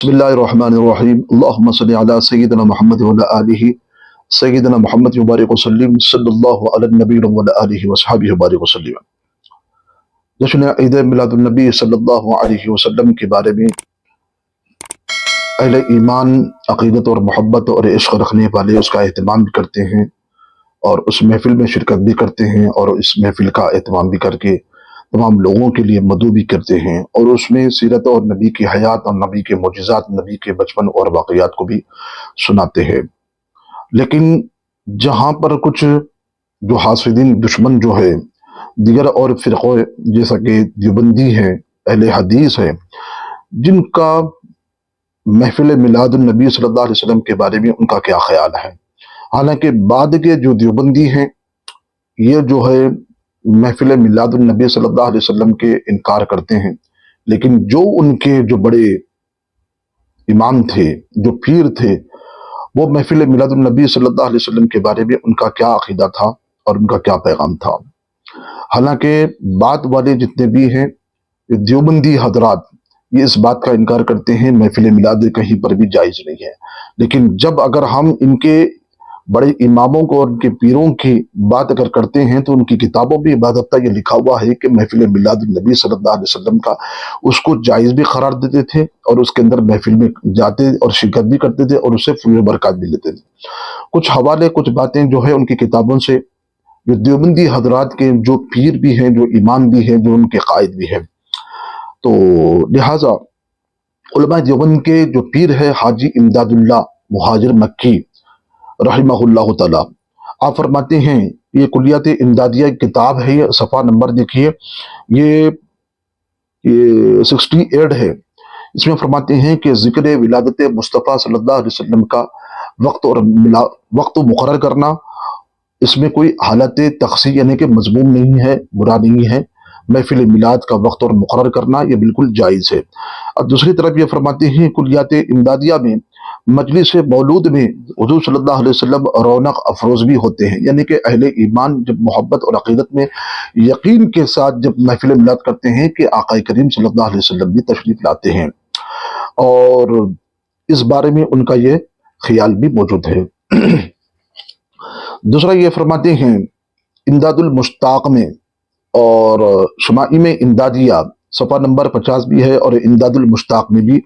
बिस्मिल्लाहिर्रहमानिर्रहीम अल्लाहुम्मा सल्लि अला सय्यिदिना मुहम्मद व अला आलिहि सय्यिदिना मुहम्मद मुबारक वसल्लम सल्लल्लाहु अला नबी व अला आलिहि व सहाबिहि मुबारक वसल्लम। जश्न ईद मिलादुन नबी सल्लल्लाहु अलैहि वसल्लम के बारे में अहले ईमान अकीदत और मोहब्बत और इश्क रखने वाले उसका एहतमाम भी करते हैं और उस महफिल में शिरकत भी करते हैं और इस महफिल का एहतमाम भी करके तमाम लोगों के लिए मदऊ भी करते हैं और उसमें सीरत और नबी की हयात और नबी के मोजिज़ात, नबी के बचपन और वाक़यात को भी सुनाते हैं। लेकिन जहाँ पर कुछ जो हासिदीन दुश्मन जो है दिगर और फ़िरक़ों जैसा कि देवबंदी हैं, अहले हदीस हैं, जिनका महफिल मिलादुन नबी सल्लल्लाहु अलैहि वसल्लम के बारे में उनका क्या ख्याल है। हालांकि बाद के जो देवबंदी हैं ये जो है महफिल मिलादुन नबी सल्लल्लाहु अलैहि वसल्लम के इनकार करते हैं, लेकिन जो उनके जो बड़े इमाम थे, जो पीर थे, वो महफिल मिलादुन नबी सल्लल्लाहु अलैहि वसल्लम के बारे में उनका क्या अकीदा था और उनका क्या पैगाम था। हालांकि बात वाले जितने भी हैं देवबंदी हजरात ये इस बात का इनकार करते हैं महफिल मिलाद कहीं पर भी जायज़ नहीं है। लेकिन जब अगर हम इनके बड़े इमामों को और उनके पीरों की बात अगर करते हैं तो उनकी किताबों में बाकायदा ये लिखा हुआ है कि महफिल मिलाद नबी सल्लल्लाहु अलैहि वसल्लम का उसको जायज़ भी करार देते थे और उसके अंदर महफिल में जाते और शिरकत भी करते थे और उससे फूल बरकत भी लेते थे। कुछ हवाले, कुछ बातें जो है उनकी किताबों से, जो देवबंदी हजरात के जो पीर भी हैं, जो इमाम भी हैं, जो उनके कायद भी हैं, तो लिहाजा उलमा देवबंद के जो पीर है हाजी इमदादुल्लाह मुहाजिर मक्की रहमहुल्लाह ताला, आप फरमाते हैं, ये कुलियात इमदादिया किताब है, ये सफ़ा नंबर देखिए, ये 68 है। इसमें फरमाते हैं कि ज़िक्र विलादत मुस्तफ़ा सल्लल्लाहु अलैहि वसल्लम का वक्त मुकर्रर करना, इसमें कोई हालत तख़सीस यानी कि मज़मूम नहीं है, बुरा नहीं है। महफिल मिलाद का वक्त और मुकर्रर करना ये बिल्कुल जायज़ है। अब दूसरी तरफ ये फरमाते हैं कुलियात इमदादिया में मजलिस मौलूद में हुज़ूर सल्लल्लाहु अलैहि वसल्लम रौनक अफरोज भी होते हैं, यानी कि अहले ईमान जब मोहब्बत और अक़ीदत में यकीन के साथ जब महफिल मिलाद करते हैं कि आक़ा करीम सल्लल्लाहु अलैहि वसल्लम भी तशरीफ़ लाते हैं और इस बारे में उनका ये ख्याल भी मौजूद है। दूसरा ये फरमाते हैं इमदादुल मुश्ताक में और शमाइम इमदादिया सफ़ा नंबर 50 भी है और इमदादुल मुश्ताक में भी,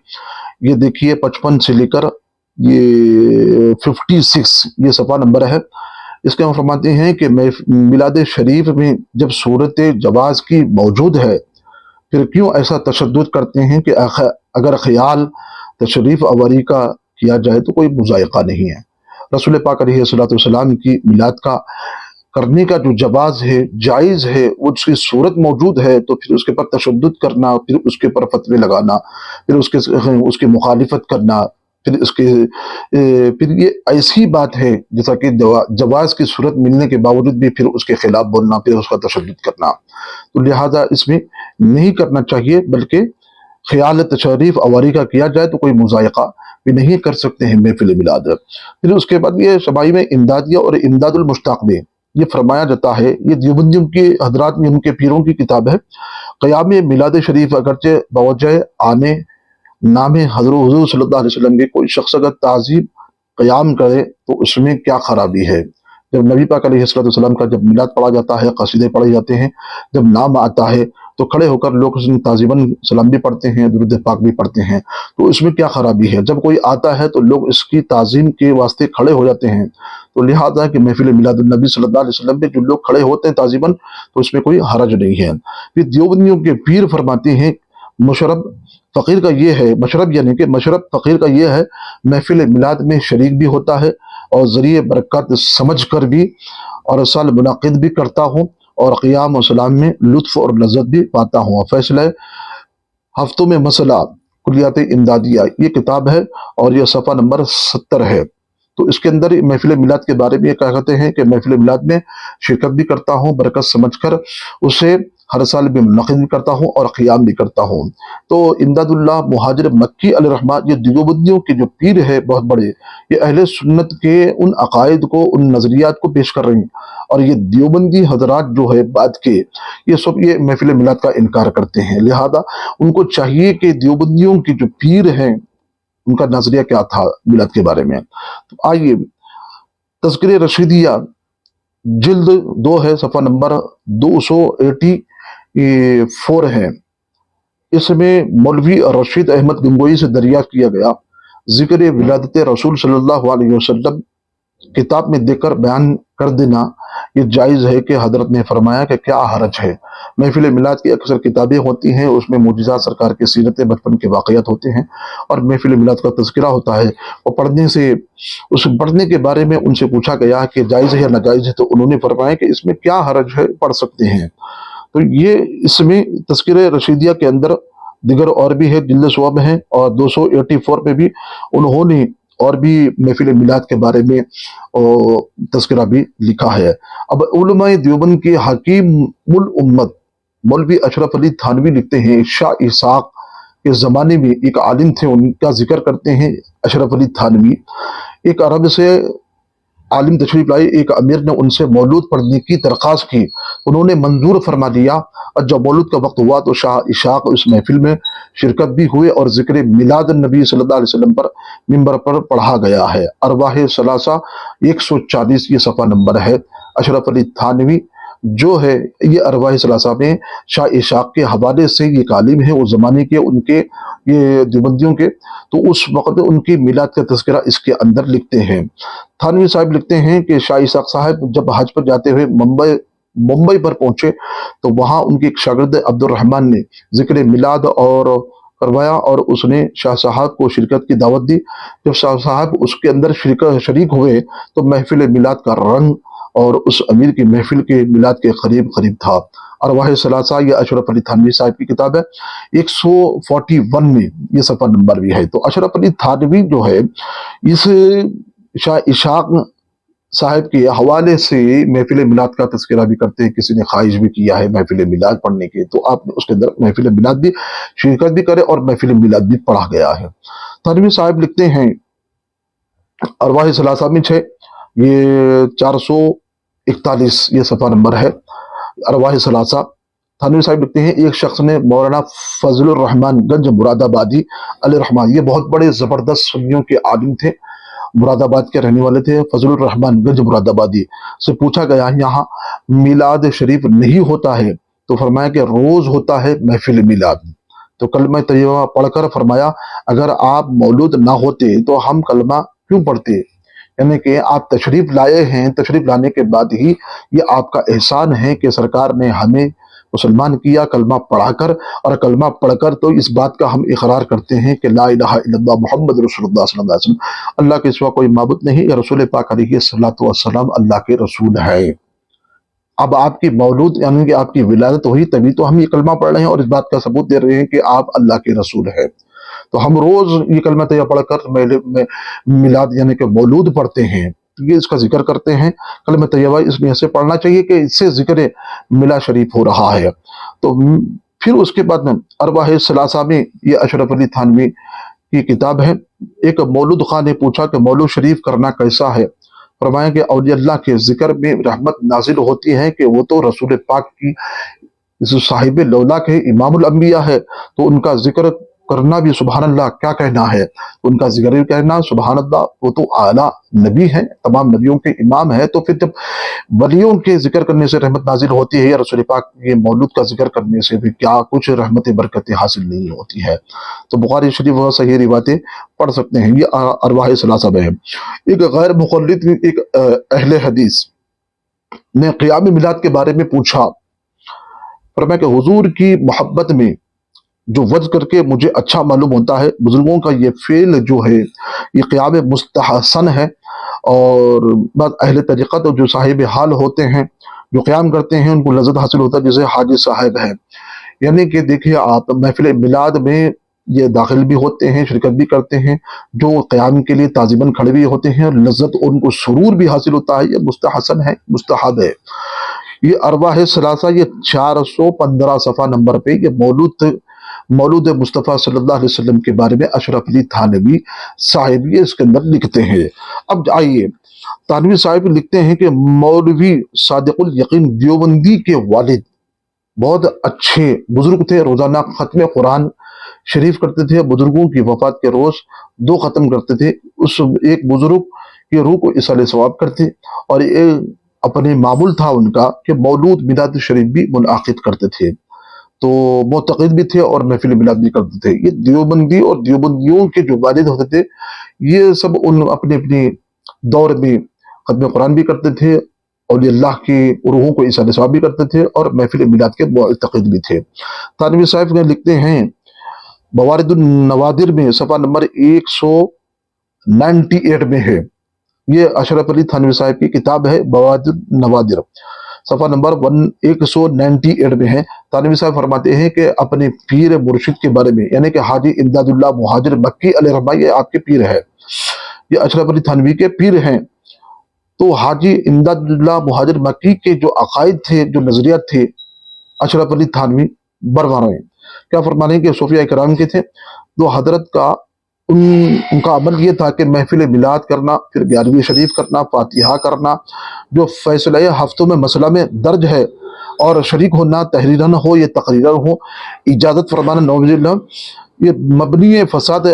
ये देखिए 55 से लेकर ये 56 ये सफ़ा नंबर है। इसके हम फरमाते हैं कि मिलाद शरीफ में जब सूरत जवाज़ की मौजूद है फिर क्यों ऐसा तशद्दुद करते हैं कि अगर ख्याल तशरीफ़ आवरी का किया जाए तो कोई मुज़ायक़ा नहीं है। रसूल पाक अलैहिस्सलातु वस्सलाम की मिलाद का करने का जो जवाज़ है, जायज़ है, उसकी सूरत मौजूद है, तो फिर उसके ऊपर तशद्दुद करना, फिर उसके ऊपर फतवे लगाना, फिर उसकी मुखालिफत करना, फिर ये ऐसी बात है जैसा कि जवाज़ की सूरत मिलने के बावजूद भी फिर उसके खिलाफ बोलना, फिर उसका तशद्दुद करना, तो लिहाजा इसमें नहीं करना चाहिए, बल्कि ख्याल तशरीफ आवारी का किया जाए तो कोई मुज़ायक़ा भी नहीं कर सकते हैं महफिल मिलाद। फिर उसके बाद ये शमाइम इमदादिया और इमदादुल मुश्ताक में ये फरमाया जाता है, ये देवबंदियों के हजरात में उनके पीरों की किताब है, क़याम मिलाद शरीफ अगरचे बवजह आने नाम हज़रत हुज़ूर सल्लल्लाहु अलैहि वसल्लम के कोई शख्स अगर ताज़ीम क़याम करे तो उसमें क्या खराबी है। जब नबी पाक अलैहिस्सलाम का जब मिलाद पढ़ा जाता है, क़सीदे पढ़े जाते हैं, जब नाम आता है तो खड़े होकर लोग उसमें ताज़ीमन सलाम भी पढ़ते हैं, दुरूद पाक भी पढ़ते हैं, तो इसमें क्या खराबी है। जब कोई आता है तो लोग इसकी ताज़ीम के वास्ते खड़े हो जाते हैं, तो लिहाजा कि महफिल मिलादुन नबी सल्लल्लाहु अलैहि वसल्लम पे जो लोग खड़े होते हैं ताज़ीमन, तो इसमें कोई हरज नहीं है। फिर देवबंदियों के पीर फरमाते हैं मशरब फ़कीर का ये है, मशरब यानी कि मशरब फ़कीर का ये है, महफिल मिलाद में शरीक भी होता है और ज़रिए बरकत समझ कर भी और साल मुनाक़िद भी करता हूँ और क़ियाम और सलाम में लुत्फ़ और लज़्ज़त भी पाता हूँ। फ़ैसला हफ्तों में मसला कुलियात इमदादिया ये किताब है और यह सफ़ा नंबर 70 है। तो इसके अंदर महफिल मिलाद के बारे में ये क्या कहते हैं कि महफिल मिलाद में शिरकत भी करता हूँ, बरकत समझकर उसे हर साल भी मुनक़िद भी करता हूँ और क़ियाम भी करता हूँ। तो इमदादुल्लाह मुहाजिर मक्की अलैहिर्रहमत ये देवबंदियों के जो पीर है बहुत बड़े, ये अहले सुन्नत के उन अकायद को, उन नज़रियात को पेश कर रहे हैं और ये देवबंदी हजरात जो है बाद के, ये सब ये महफिल मिलाद का इनकार करते हैं। लिहाजा उनको चाहिए कि देवबंदियों के जो पीर हैं उनका नजरिया क्या था मिलाद के बारे में। तो आइए, तज़किरे रशीदिया जिल्द 2 है, सफ़ा नंबर 284 है। इसमें मौलवी रशीद अहमद गंगोई से दरियाफ्त किया गया जिक्र विलादत रसूल सल्लल्लाहु अलैहि वसल्लम किताब में देकर बयान कर देना ये जायज़ है कि हजरत ने फरमाया कि क्या हरज है। महफिल मिलाद की अक्सर किताबें होती हैं, उसमें मुजिज़ात सरकार की सीरतें बचपन के वाक़यात होते हैं और महफिल मिलाद का तज़किरा होता है। और पढ़ने से उस पढ़ने के बारे में उनसे पूछा गया कि जायज़ है या नाजायज़ है, तो उन्होंने फरमाया कि इसमें क्या हरज है, पढ़ सकते हैं। तो ये इसमें तज़किरे रशीदिया के अंदर दिगर और भी है, जिल्द सवाब है, और 284 पे भी उन्होंने और भी महफिल मिलाद के बारे में तज़किरा भी लिखा है। अब उलमाए देवबंद के हकीम उल उम्मत मौलवी अशरफ अली थानवी लिखते हैं, शाह इसाक के ज़माने में एक आलिम थे, उनका जिक्र करते हैं अशरफ अली थानवी। एक अरब से आलिम तशरीफ लाए, एक अमीर ने उनसे मौलूद पढ़ने की दरख्वास्त की, उन्होंने मंजूर फरमा लिया। और जब मौलूद का वक्त हुआ तो शाह इशाक उस महफिल में शिरकत भी हुए और जिक्र मिलाद नबी सल्लल्लाहु अलैहि वसल्लम पर मिंबर पर पढ़ा गया है। अरवाह सलासा 140 ये सफ़ा नंबर है। अशरफ अली थानवी जो है ये अरवाह सलासा में शाह इशाक के हवाले से ये कालिम है उस ज़माने के, उनके ये देवबंदियों के, तो उस वक्त उनकी मिलाद का तज़किरा इसके अंदर लिखते हैं। थानवी साहब लिखते हैं कि शाह इसाक साहब जब हज पर जाते हुए मुंबई पर पहुंचे तो वहां उनके एक शागिर्द अब्दुल रहमान ने जिक्र मिलाद और करवाया और उसने शाह साहब को शिरकत की दावत दी। जब शाह साहब उसके अंदर शरीक हुए तो महफिल मिलाद का रंग और उस अमीर की महफिल के मिलाद के करीब करीब था। अरवाह सलासा ये अशरफ अली थानवी साहब की किताब है, 141 में ये सफ़ा नंबर भी है। तो अशरफ अली थानवी जो है इस शाह इशाक साहब के हवाले से महफिल मिलाद का तज़किरा भी करते हैं। किसी ने ख्वाहिश भी किया है महफिल मिलाद पढ़ने की, तो आपने उसके अंदर महफिल मिलाद भी शिरकत भी करे और महफिल मिलाद भी पढ़ा गया है। थानवी साहब लिखते हैं अरवाह सलासा में है, ये 441 ये सफ़ा नंबर है। अरवाह सलासा थानवी साहब लिखते हैं एक शख्स ने मौलाना फजलुर रहमान गंज मुरादाबादी अलैहि रहमान, ये बहुत बड़े ज़बरदस्त सुन्नियों के आलिम थे, मुरादाबाद के रहने वाले थे, फजलुर रहमान गंज मुरादाबादी से पूछा गया यहाँ मिलाद शरीफ नहीं होता है, तो फरमाया कि रोज होता है महफिल मिलाद। तो कलमा तैयबा पढ़कर फरमाया अगर आप मौलूद ना होते तो हम कलमा क्यों पढ़ते, यानी कि आप तशरीफ लाए हैं, तशरीफ लाने के बाद ही ये आपका एहसान है कि सरकार ने हमें मुसलमान किया कलमा पढ़ाकर, और कलमा पढ़कर तो इस बात का हम इकरार करते हैं कि ला इलाहा इल्लल्लाह मुहम्मद रसूलुल्लाह सल्लल्लाहु अलैहि वसल्लम, अल्लाह के सिवा कोई माबूद नहीं, या रसूल पाक अलैहिस्सलातु वस्सलाम अल्लाह के रसूल है। अब आपकी मौलूद यानी कि आपकी विलादत हुई तभी तो हम ये कलमा पढ़ रहे हैं और इस बात का सबूत दे रहे हैं कि आप अल्लाह के रसूल है। तो हम रोज ये कलमा तैयबा पढ़कर मिलाद यानी कि मौलूद पढ़ते हैं, ये इसका जिक्र करते हैं। कलमा तैयबा इसमें ऐसे पढ़ना चाहिए कि इससे जिक्र मिला शरीफ हो रहा है। तो फिर उसके बाद में अरवाह सलासा में ये अशरफ अली थानवी की किताब है। एक मौलूद खां ने पूछा कि मौलूद शरीफ करना कैसा है, फरमाया कि औलिया अल्लाह के जिक्र में रहमत नाजिल होती है कि वो तो रसूल पाक की जो साहिब लौलाक है, इमामुल अंबिया है, तो उनका जिक्र करना भी सुभान अल्लाह क्या कहना है, उनका जिक्र भी कहना सुभान अल्लाह, वो तो आला नबी है, तमाम नबियों के इमाम है। तो फिर जब वलियों के जिक्र करने से रहमत नाजिल होती है या रसूल पाक के मौलूद का जिक्र करने से भी क्या कुछ रहमत बरकतें हासिल नहीं होती है। तो बुखारी शरीफ व सही रिवायतें पढ़ सकते हैं। ये अरवाह सलासा में है। एक गैर मुक़ल्लिद एक अहले हदीस ने क़ियाम मिलाद के बारे में पूछा, फरमाया कि हुजूर की मोहब्बत में जो वज करके मुझे अच्छा मालूम होता है, बुजुर्गों का ये फेल जो है ये क़ियाम मुस्तहसन है, और बाद अहले तरीक़त जो साहिब हाल होते हैं जो क़ियाम करते हैं उनको लज़्ज़त हासिल होता है, जैसे हाजी साहब है। यानी कि देखिए आप महफिल मिलाद में ये दाखिल भी होते हैं, शिरकत भी करते हैं, जो क़याम के लिए ताज़िमन खड़े भी होते हैं, और लज़्ज़त उनको सुरूर भी हासिल होता है, ये मुस्तहसन है, मुस्तहब है। ये अरवाह सलासा ये 415 सफ़ा नंबर पे ये मौलूद मुस्तफ़ा सल्लल्लाहु अलैहि वसल्लम के बारे में अशरफ अली थानवी साहिब ये इसके अंदर लिखते हैं। अब आइए, थानवी साहिब लिखते हैं कि मौलवी सादिकुल यकीन देवबंदी के वालिद बहुत अच्छे बुजुर्ग थे, रोजाना खत्म कुरान शरीफ करते थे, बुजुर्गों की वफात के रोज़ दो ख़त्म करते थे, उस एक बुजुर्ग की रूह को इसाले सवाब करते, और एक अपने मामूल था उनका कि मौलूद मिलाद शरीफ भी मुनआकिद करते थे। तो मोतक़िद भी थे और महफिल मिलाद भी करते थे। ये देवबंदी और देवबंदियों के जो वालिद होते थे, ये सब उन अपने अपने दौर में खत्म कुरान भी करते थे, और ये अल्लाह की रूहों को इसाले सवाब भी करते थे, और महफिल मिलाद के मुतक़िद भी थे। थानवी साहब ने लिखते हैं मवारिदुन नवादिर में सफ़ा नंबर 198 में है। ये अशरफ अली थानवी साहब की किताब है मवारिदुन नवादिर, सफ़ा नंबर 198 में है। थानवी साहब फरमाते हैं कि अपने पीर मुर्शिद के बारे में, यानी कि हाजी इमदादुल्लाह मुहाजिर मक्की अलैहिर्रहमा, ये आपके पीर है, ये अशरफ अली थानवी के पीर हैं। तो हाजी इमदादुल्लाह मुहाजिर मक्की के जो अकायद थे, जो नजरियात थे, अशरफ अली थानवी बरवा रहे हैं। क्या फरमा रहे हैं कि सूफिया इकराम के थे, तो हजरत का उनका अमल ये था कि महफिल मिलाद करना, फिर 11वीं शरीफ करना, फातिहा करना, जो फैसला हफ्तों में मसला में दर्ज है, और शरीक होना, तहरीरन हो या तकरीरन हो, इजाज़त फरमाना, नौजुल्लाह, ये मबनी फसाद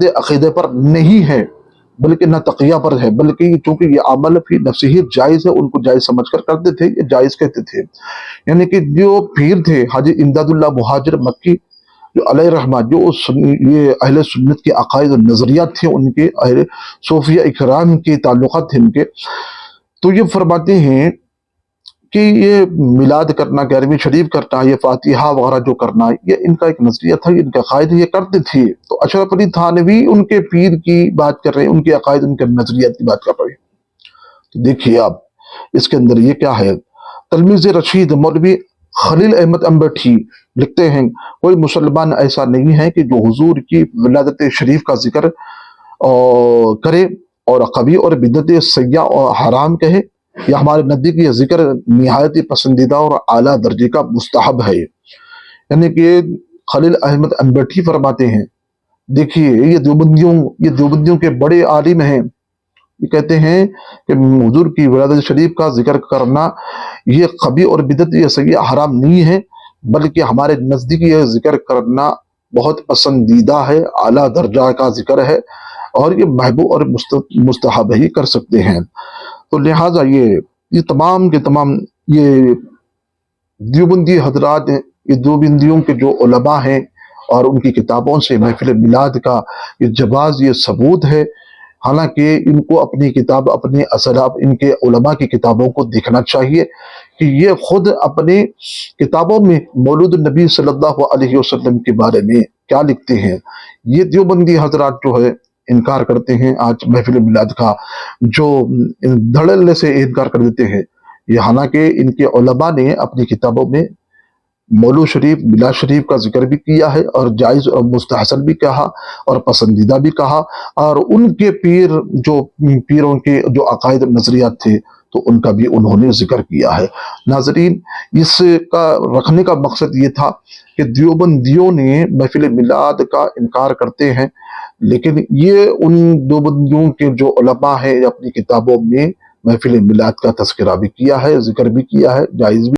अकीदे पर नहीं है, बल्कि न तकिया पर है, बल्कि चूंकि ये अमल फी नफ्सी ही जायज़ है, उनको जायज़ समझ कर करते थे, ये जायज़ कहते थे। यानी कि जो पीर थे हाजी इमदादुल्लाह मुहाजिर मक्की जो अलैहिर्रहमा, जो ये अहले सुन्नत के अकायद और नज़रियात थे उनके, अहले सूफिया इकराम के ताल्लुकात थे इनके, तो ये फरमाते हैं कि ये मिलाद करना, 11वीं शरीफ करना, ये फातिहा वगैरह जो करना, ये इनका एक नजरिया था, इनका अकायद ये करते थे। तो अशरफ अली थानवी उनके पीर की बात कर रहे हैं, उनके अकायद, उनके नजरियात की बात कर रहे हैं। तो देखिए आप इसके अंदर ये क्या है। तलमीज़ रशीद मौलवी खलील अहमद अम्बठी लिखते हैं, कोई मुसलमान ऐसा नहीं है कि जो हुजूर की विलादत शरीफ का जिक्र करे और कभी और बिदत सय्या और हराम कहे, या हमारे नज़दीक ये जिक्र निहायत ही पसंदीदा और आला दर्जे का मुस्तहब है। यानी कि खलील अहमद अम्बठी फरमाते हैं, देखिए ये देवबंदियों के बड़े आलिम हैं, ये कहते हैं कि हुजूर की विलादत शरीफ का जिक्र करना ये कभी और बिदत या सय्या हराम नहीं है, बल्कि हमारे नज़दीक यह जिक्र करना बहुत पसंदीदा है, आला दर्जा का जिक्र है, और ये महबूब और मुस्तहब ही कर सकते हैं। तो लिहाजा ये तमाम के तमाम ये देवबंदी हजरात, ये देवबंदियों के जो उलमा हैं, और उनकी किताबों से महफिल मिलाद का ये जवाज़, ये सबूत है। हालांकि इनको अपनी किताब, अपने असराब, इनके उलमा की किताबों को देखना चाहिए कि ये खुद अपने किताबों में मौलूद नबी सल्लल्लाहु अलैहि वसल्लम के बारे में क्या लिखते हैं। ये देवबंदी हजरात जो है इनकार करते हैं आज महफिल मिलाद का, जो धड़ल्ले से इनकार कर देते हैं। ये हालांकि इनके उलमा ने अपनी किताबों में मौलूद शरीफ, मिलाद शरीफ का जिक्र भी किया है, और जायज़ और मुस्तहसन भी कहा, और पसंदीदा भी कहा, और उनके पीरों के जो अकायद नजरियात थे, तो उनका भी उन्होंने जिक्र किया है। नाजरीन, इसका रखने का मकसद ये था कि देवबंदियों ने महफिल मिलाद का इनकार करते हैं, लेकिन ये उन देवबंदियों के जो उलमा है अपनी किताबों में महफिल मिलाद का तज़किरा भी किया है, जिक्र भी किया है, जायज़ भी